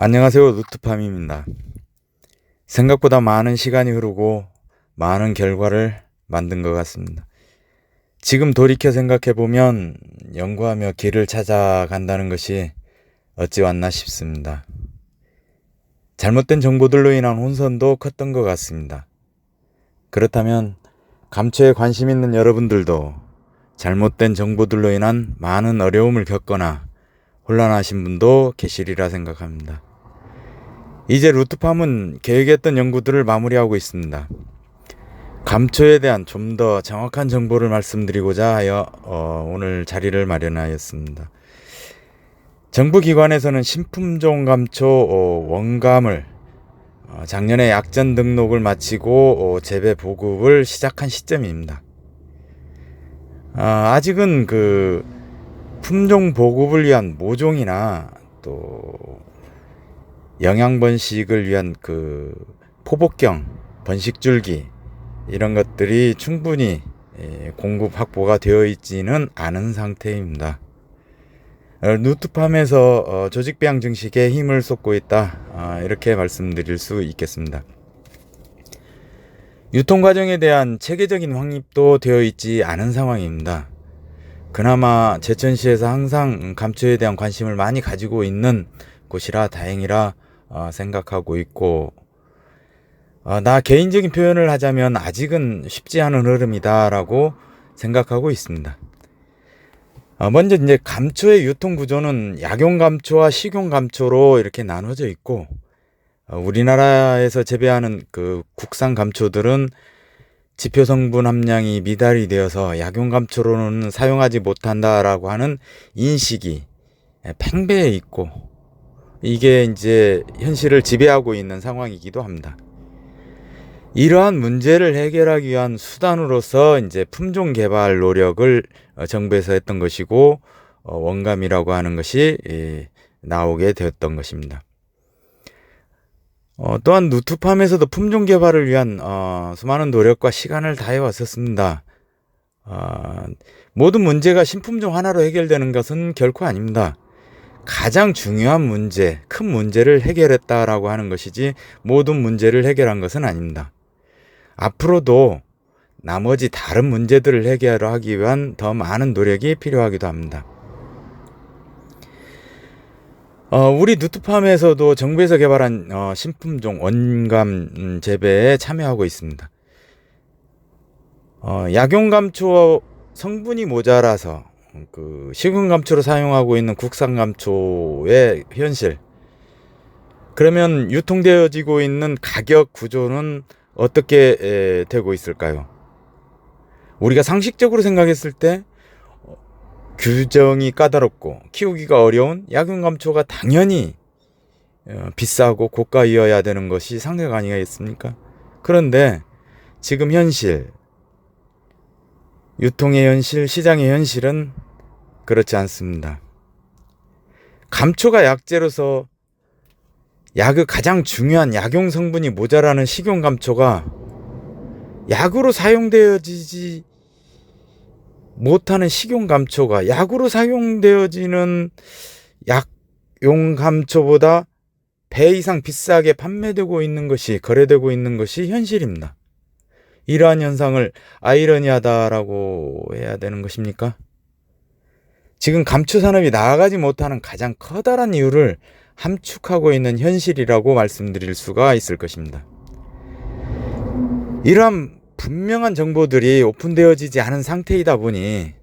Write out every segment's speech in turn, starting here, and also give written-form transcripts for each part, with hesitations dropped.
안녕하세요. 루트팜입니다. 생각보다 많은 시간이 흐르고 많은 결과를 만든 것 같습니다. 지금 돌이켜 생각해보면 연구하며 길을 찾아간다는 것이 어찌 왔나 싶습니다. 잘못된 정보들로 인한 혼선도 컸던 것 같습니다. 그렇다면 감초에 관심 있는 여러분들도 잘못된 정보들로 인한 많은 어려움을 겪거나 혼란하신 분도 계시리라 생각합니다. 이제 루트팜은 계획했던 연구들을 마무리하고 있습니다. 감초에 대한 좀 더 정확한 정보를 말씀드리고자 하여 오늘 자리를 마련하였습니다. 정부기관에서는 신품종 감초 원감을 작년에 약전 등록을 마치고 재배 보급을 시작한 시점입니다. 아직은 그 품종 보급을 위한 모종이나 또 영양 번식을 위한 그 포복경, 번식줄기 이런 것들이 충분히 공급 확보가 되어 있지는 않은 상태입니다. 루트팜에서 조직 배양 증식에 힘을 쏟고 있다, 이렇게 말씀드릴 수 있겠습니다. 유통 과정에 대한 체계적인 확립도 되어 있지 않은 상황입니다. 그나마 제천시에서 항상 감초에 대한 관심을 많이 가지고 있는 곳이라 다행이라 생각하고 있고, 나 개인적인 표현을 하자면 아직은 쉽지 않은 흐름이다 라고 생각하고 있습니다. 먼저 이제 감초의 유통 구조는 약용 감초와 식용 감초로 이렇게 나눠져 있고, 우리나라에서 재배하는 그 국산 감초들은 지표 성분 함량이 미달이 되어서 약용 감초로는 사용하지 못한다라고 하는 인식이 팽배해 있고, 이게 이제 현실을 지배하고 있는 상황이기도 합니다. 이러한 문제를 해결하기 위한 수단으로서 이제 품종 개발 노력을 정부에서 했던 것이고, 원감이라고 하는 것이 나오게 되었던 것입니다. 또한 루트팜에서도 품종 개발을 위한 수많은 노력과 시간을 다해 왔었습니다. 모든 문제가 신품종 하나로 해결되는 것은 결코 아닙니다. 가장 중요한 문제, 큰 문제를 해결했다라고 하는 것이지 모든 문제를 해결한 것은 아닙니다. 앞으로도 나머지 다른 문제들을 해결하기 위한 더 많은 노력이 필요하기도 합니다. 우리 루트팜에서도 정부에서 개발한 신품종 원감 재배에 참여하고 있습니다. 약용 감초 성분이 모자라서 그 식용 감초로 사용하고 있는 국산 감초의 현실, 그러면 유통되어지고 있는 가격 구조는 어떻게 되고 있을까요? 우리가 상식적으로 생각했을 때 규정이 까다롭고 키우기가 어려운 약용 감초가 당연히 비싸고 고가이어야 되는 것이 상례가 아니겠습니까? 그런데 지금 현실, 유통의 현실, 시장의 현실은 그렇지 않습니다. 감초가 약재로서 약의 가장 중요한 약용 성분이 모자라는 식용 감초가 약으로 사용되어지지 못하는 식용 감초가 약으로 사용되어지는 약용 감초보다 배 이상 비싸게 판매되고 있는 것이, 거래되고 있는 것이 현실입니다. 이러한 현상을 아이러니하다라고 해야 되는 것입니까? 지금 감초 산업이 나아가지 못하는 가장 커다란 이유를 함축하고 있는 현실이라고 말씀드릴 수가 있을 것입니다. 이러한 분명한 정보들이 오픈되어지지 않은 상태이다 보니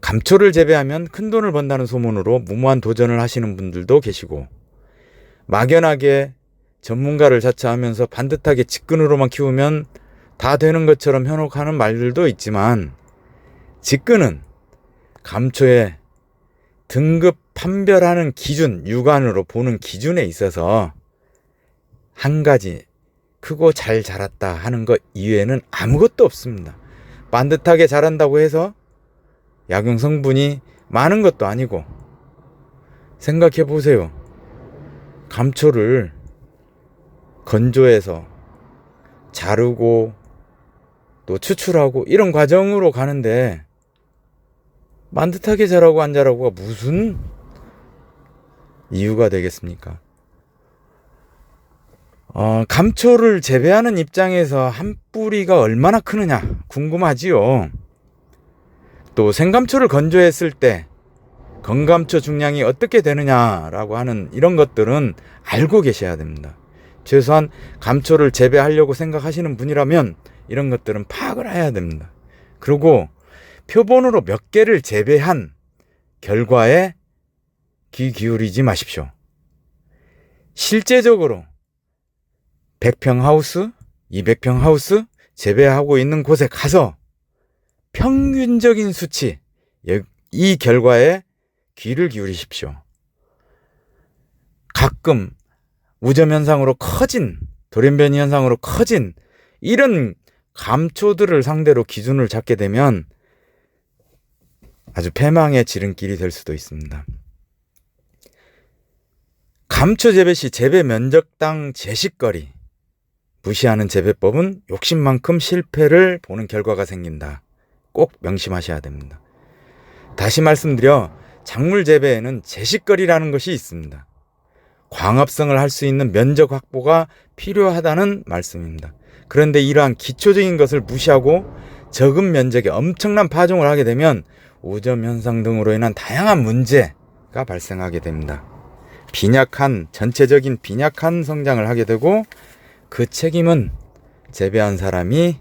감초를 재배하면 큰돈을 번다는 소문으로 무모한 도전을 하시는 분들도 계시고, 막연하게 전문가를 자처하면서 반듯하게 직근으로만 키우면 다 되는 것처럼 현혹하는 말들도 있지만, 직근은 감초의 등급 판별하는 기준, 육안으로 보는 기준에 있어서 한 가지 크고 잘 자랐다 하는 것 이외에는 아무것도 없습니다. 반듯하게 자란다고 해서 약용 성분이 많은 것도 아니고, 생각해 보세요. 감초를 건조해서 자르고 또 추출하고 이런 과정으로 가는데 반듯하게 자라고 안 자라고가 무슨 이유가 되겠습니까? 감초를 재배하는 입장에서 한 뿌리가 얼마나 크느냐 궁금하지요. 또 생감초를 건조했을 때 건감초 중량이 어떻게 되느냐라고 하는 이런 것들은 알고 계셔야 됩니다. 최소한 감초를 재배하려고 생각하시는 분이라면 이런 것들은 파악을 해야 됩니다. 그리고 표본으로 몇 개를 재배한 결과에 귀 기울이지 마십시오. 실제적으로 100평 하우스, 200평 하우스 재배하고 있는 곳에 가서 평균적인 수치, 이 결과에 귀를 기울이십시오. 가끔 우점 현상으로 커진, 돌연변이 현상으로 커진 이런 감초들을 상대로 기준을 잡게 되면 아주 패망의 지름길이 될 수도 있습니다. 감초 재배 시 재배 면적당 제식거리 무시하는 재배법은 욕심만큼 실패를 보는 결과가 생긴다. 꼭 명심하셔야 됩니다. 다시 말씀드려 작물 재배에는 제식거리라는 것이 있습니다. 광합성을 할 수 있는 면적 확보가 필요하다는 말씀입니다. 그런데 이러한 기초적인 것을 무시하고 적은 면적에 엄청난 파종을 하게 되면 오점 현상 등으로 인한 다양한 문제가 발생하게 됩니다. 전체적인 빈약한 성장을 하게 되고 그 책임은 재배한 사람이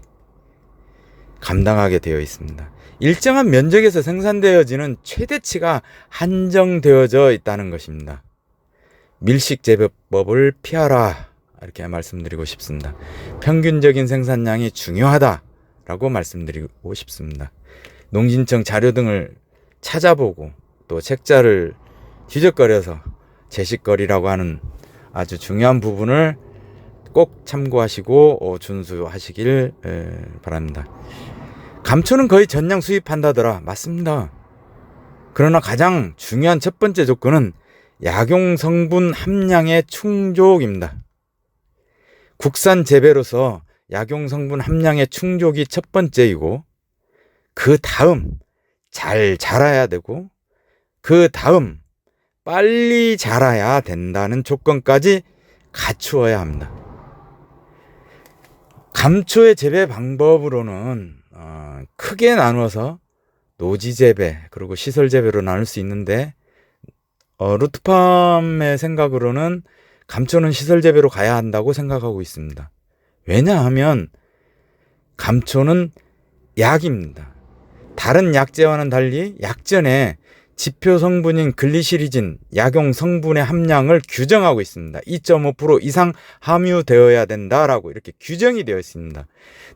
감당하게 되어 있습니다. 일정한 면적에서 생산되어지는 최대치가 한정되어져 있다는 것입니다. 밀식 재배법을 피하라, 이렇게 말씀드리고 싶습니다. 평균적인 생산량이 중요하다라고 말씀드리고 싶습니다. 농진청 자료 등을 찾아보고 또 책자를 뒤적거려서 제식거리라고 하는 아주 중요한 부분을 꼭 참고하시고 준수하시길 바랍니다. 감초는 거의 전량 수입한다더라. 맞습니다. 그러나 가장 중요한 첫 번째 조건은 약용 성분 함량의 충족입니다. 국산 재배로서 약용 성분 함량의 충족이 첫 번째이고 그 다음 잘 자라야 되고 그 다음 빨리 자라야 된다는 조건까지 갖추어야 합니다. 감초의 재배 방법으로는 크게 나누어서 노지 재배 그리고 시설 재배로 나눌 수 있는데 루트팜의 생각으로는 감초는 시설 재배로 가야 한다고 생각하고 있습니다. 왜냐하면 감초는 약입니다. 다른 약재와는 달리 약전에 지표 성분인 글리시리진 약용 성분의 함량을 규정하고 있습니다. 2.5% 이상 함유되어야 된다라고 이렇게 규정이 되어 있습니다.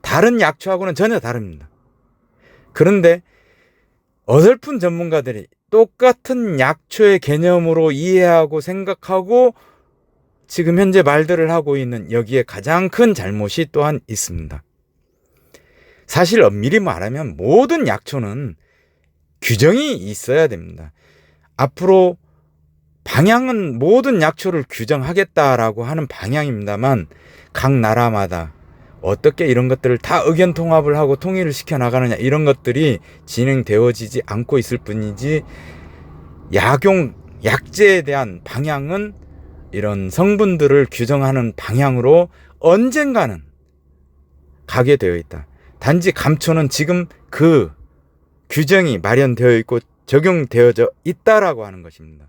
다른 약초하고는 전혀 다릅니다. 그런데 어설픈 전문가들이 똑같은 약초의 개념으로 이해하고 생각하고 지금 현재 말들을 하고 있는 여기에 가장 큰 잘못이 또한 있습니다. 사실 엄밀히 말하면 모든 약초는 규정이 있어야 됩니다. 앞으로 방향은 모든 약초를 규정하겠다라고 하는 방향입니다만 각 나라마다 어떻게 이런 것들을 다 의견 통합을 하고 통일을 시켜 나가느냐 이런 것들이 진행되어지지 않고 있을 뿐이지 약제에 대한 방향은 이런 성분들을 규정하는 방향으로 언젠가는 가게 되어 있다. 단지 감초는 지금 그 규정이 마련되어 있고 적용되어져 있다라고 하는 것입니다.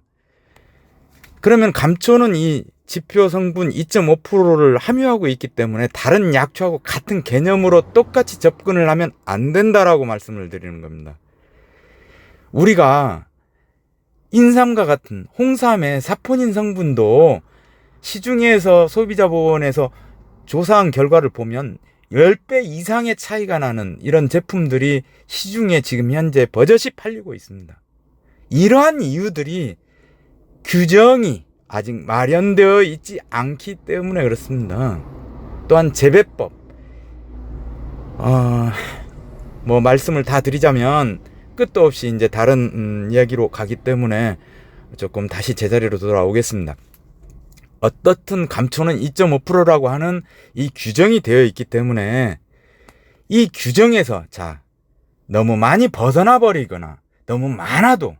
그러면 감초는 이 지표 성분 2.5%를 함유하고 있기 때문에 다른 약초하고 같은 개념으로 똑같이 접근을 하면 안 된다라고 말씀을 드리는 겁니다. 우리가 인삼과 같은 홍삼의 사포닌 성분도 시중에서 소비자보건에서 조사한 결과를 보면 10배 이상의 차이가 나는 이런 제품들이 시중에 지금 현재 버젓이 팔리고 있습니다. 이러한 이유들이 규정이 아직 마련되어 있지 않기 때문에 그렇습니다. 또한 재배법, 말씀을 다 드리자면 끝도 없이 이제 다른 이야기로 가기 때문에 조금 다시 제자리로 돌아오겠습니다. 어떻든 감초는 2.5%라고 하는 이 규정이 되어 있기 때문에 이 규정에서 너무 많이 벗어나 버리거나 너무 많아도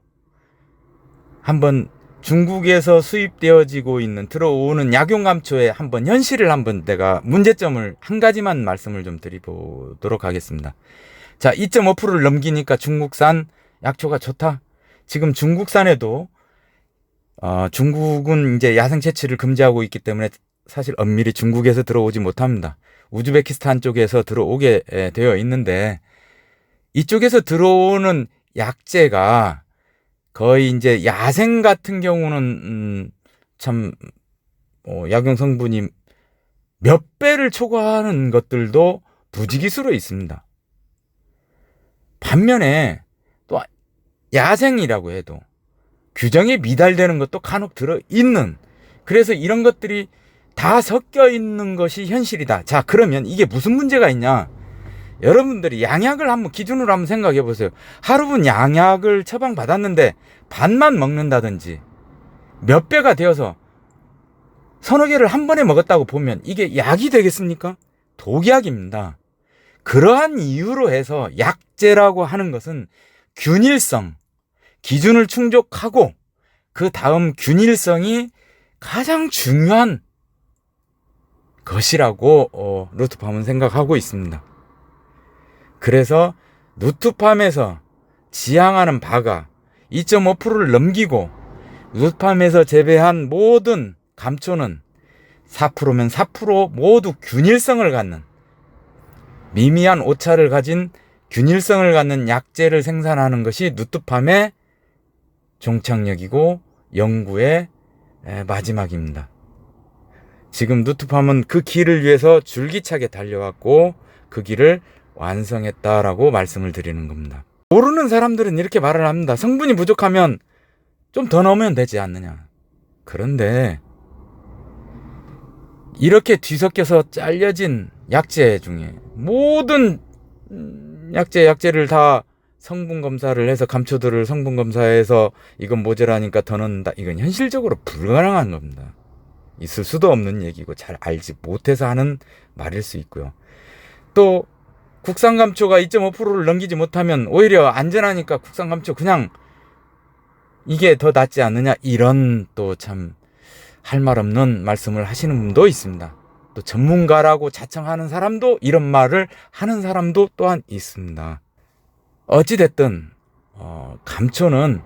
한번 중국에서 수입되어지고 있는 들어오는 약용감초의 한번 현실을 한번 내가 문제점을 한 가지만 말씀을 좀 드리도록 하겠습니다. 자, 2.5%를 넘기니까 중국산 약초가 좋다. 지금 중국산에도 중국은 이제 야생 채취를 금지하고 있기 때문에 사실 엄밀히 중국에서 들어오지 못합니다. 우즈베키스탄 쪽에서 들어오게 되어 있는데 이쪽에서 들어오는 약재가 거의 이제 야생 같은 경우는 참 약용 성분이 몇 배를 초과하는 것들도 부지기수로 있습니다. 반면에 또 야생이라고 해도 규정에 미달되는 것도 간혹 들어있는, 그래서 이런 것들이 다 섞여 있는 것이 현실이다. 자, 그러면 이게 무슨 문제가 있냐? 여러분들이 양약을 한번 기준으로 한번 생각해 보세요. 하루분 양약을 처방받았는데 반만 먹는다든지 몇 배가 되어서 서너 개를 한 번에 먹었다고 보면 이게 약이 되겠습니까? 독약입니다. 그러한 이유로 해서 약재라고 하는 것은 균일성, 기준을 충족하고 그 다음 균일성이 가장 중요한 것이라고 루트팜은 생각하고 있습니다. 그래서 루트팜에서 지향하는 바가 2.5%를 넘기고 루트팜에서 재배한 모든 감초는 4%면 4% 모두 균일성을 갖는, 미미한 오차를 가진 균일성을 갖는 약재를 생산하는 것이 루트팜의 종착역이고 연구의 마지막입니다. 지금 루트팜은 그 길을 위해서 줄기차게 달려왔고 그 길을 완성했다라고 말씀을 드리는 겁니다. 모르는 사람들은 이렇게 말을 합니다. 성분이 부족하면 좀 더 넣으면 되지 않느냐. 그런데 이렇게 뒤섞여서 잘려진 약재 중에 모든 약재를 다 성분 검사를 해서 감초들을 성분 검사해서 이건 모자라니까 더 넣는다. 이건 현실적으로 불가능한 겁니다. 있을 수도 없는 얘기고 잘 알지 못해서 하는 말일 수 있고요. 또 국산 감초가 2.5%를 넘기지 못하면 오히려 안전하니까 국산 감초 그냥 이게 더 낫지 않느냐, 이런 또 참 할 말 없는 말씀을 하시는 분도 있습니다. 또 전문가라고 자청하는 사람도 이런 말을 하는 사람도 또한 있습니다. 어찌됐든 감초는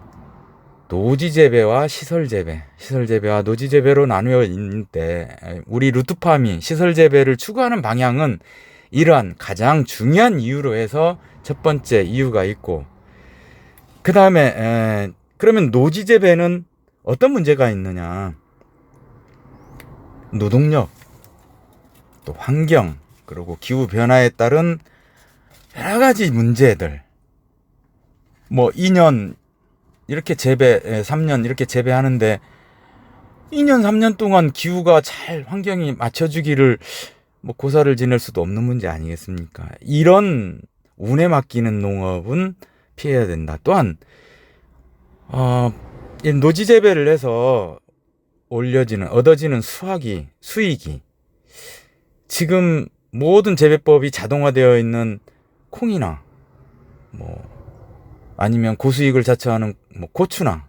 노지재배와 시설재배와 노지재배로 나누어 있는데 우리 루트팜이 시설재배를 추구하는 방향은 이러한 가장 중요한 이유로 해서 첫 번째 이유가 있고, 그 다음에 그러면 노지재배는 어떤 문제가 있느냐? 노동력, 또 환경, 그리고 기후변화에 따른 여러 가지 문제들, 뭐 2년 이렇게 재배, 3년 이렇게 재배하는데 2년 3년 동안 기후가 잘 환경이 맞춰주기를 뭐 고사를 지낼 수도 없는 문제 아니겠습니까? 이런 운에 맡기는 농업은 피해야 된다. 또한 노지 재배를 해서 얻어지는 수익이 지금 모든 재배법이 자동화되어 있는 콩이나 뭐 아니면 고수익을 자처하는 뭐 고추나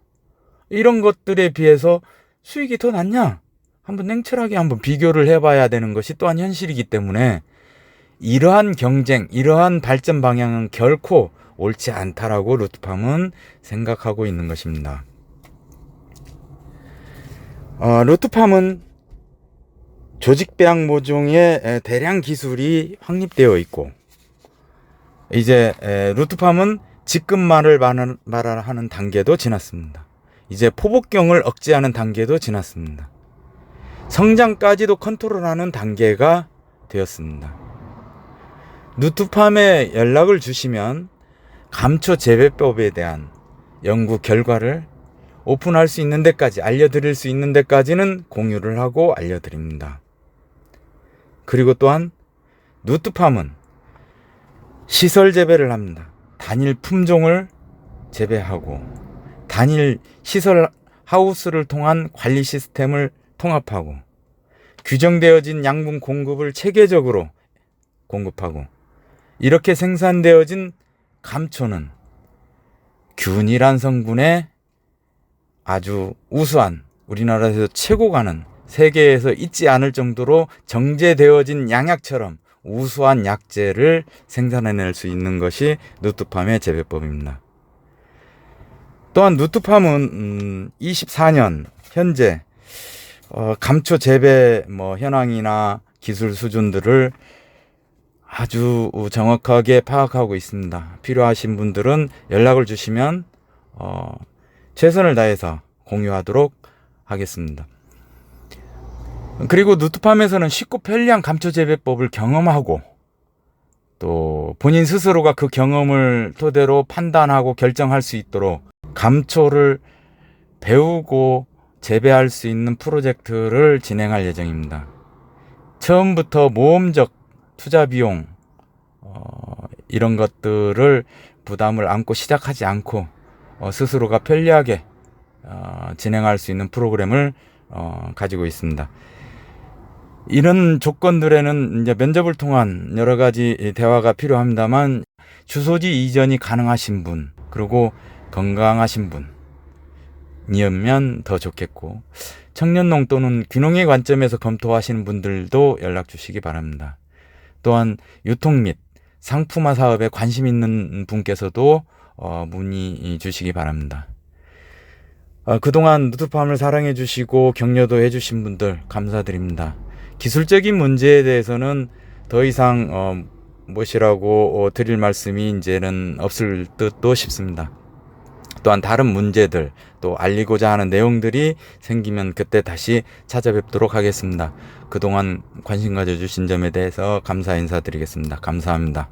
이런 것들에 비해서 수익이 더 낫냐? 한번 냉철하게 한번 비교를 해봐야 되는 것이 또한 현실이기 때문에 이러한 경쟁, 이러한 발전 방향은 결코 옳지 않다라고 루트팜은 생각하고 있는 것입니다. 루트팜은 조직배양 모종의 대량 기술이 확립되어 있고, 이제 루트팜은 직급말을 말하는 단계도 지났습니다. 이제 포복경을 억제하는 단계도 지났습니다. 성장까지도 컨트롤하는 단계가 되었습니다. 루트팜에 연락을 주시면 감초 재배법에 대한 연구 결과를 오픈할 수 있는 데까지, 알려드릴 수 있는 데까지는 공유를 하고 알려드립니다. 그리고 또한 루트팜은 시설 재배를 합니다. 단일 품종을 재배하고 단일 시설 하우스를 통한 관리 시스템을 통합하고 규정되어진 양분 공급을 체계적으로 공급하고, 이렇게 생산되어진 감초는 균일한 성분의 아주 우수한, 우리나라에서 최고 가는, 세계에서 있지 않을 정도로 정제되어진 양약처럼 우수한 약재를 생산해낼 수 있는 것이 누트팜의 재배법입니다. 또한 누트팜은 24년 현재 감초 재배 현황이나 기술 수준들을 아주 정확하게 파악하고 있습니다. 필요하신 분들은 연락을 주시면 최선을 다해서 공유하도록 하겠습니다. 그리고 누트팜에서는 쉽고 편리한 감초 재배법을 경험하고 또 본인 스스로가 그 경험을 토대로 판단하고 결정할 수 있도록 감초를 배우고 재배할 수 있는 프로젝트를 진행할 예정입니다. 처음부터 모험적 투자 비용 이런 것들을 부담을 안고 시작하지 않고 스스로가 편리하게 진행할 수 있는 프로그램을 가지고 있습니다. 이런 조건들에는 이제 면접을 통한 여러 가지 대화가 필요합니다만 주소지 이전이 가능하신 분, 그리고 건강하신 분이면 더 좋겠고, 청년농 또는 귀농의 관점에서 검토하시는 분들도 연락 주시기 바랍니다. 또한 유통 및 상품화 사업에 관심 있는 분께서도 문의 주시기 바랍니다. 그동안 누트팜을 사랑해 주시고 격려도 해 주신 분들 감사드립니다. 기술적인 문제에 대해서는 더 이상 무엇이라고 드릴 말씀이 이제는 없을 듯도 싶습니다. 또한 다른 문제들 또 알리고자 하는 내용들이 생기면 그때 다시 찾아뵙도록 하겠습니다. 그동안 관심 가져주신 점에 대해서 감사 인사드리겠습니다. 감사합니다.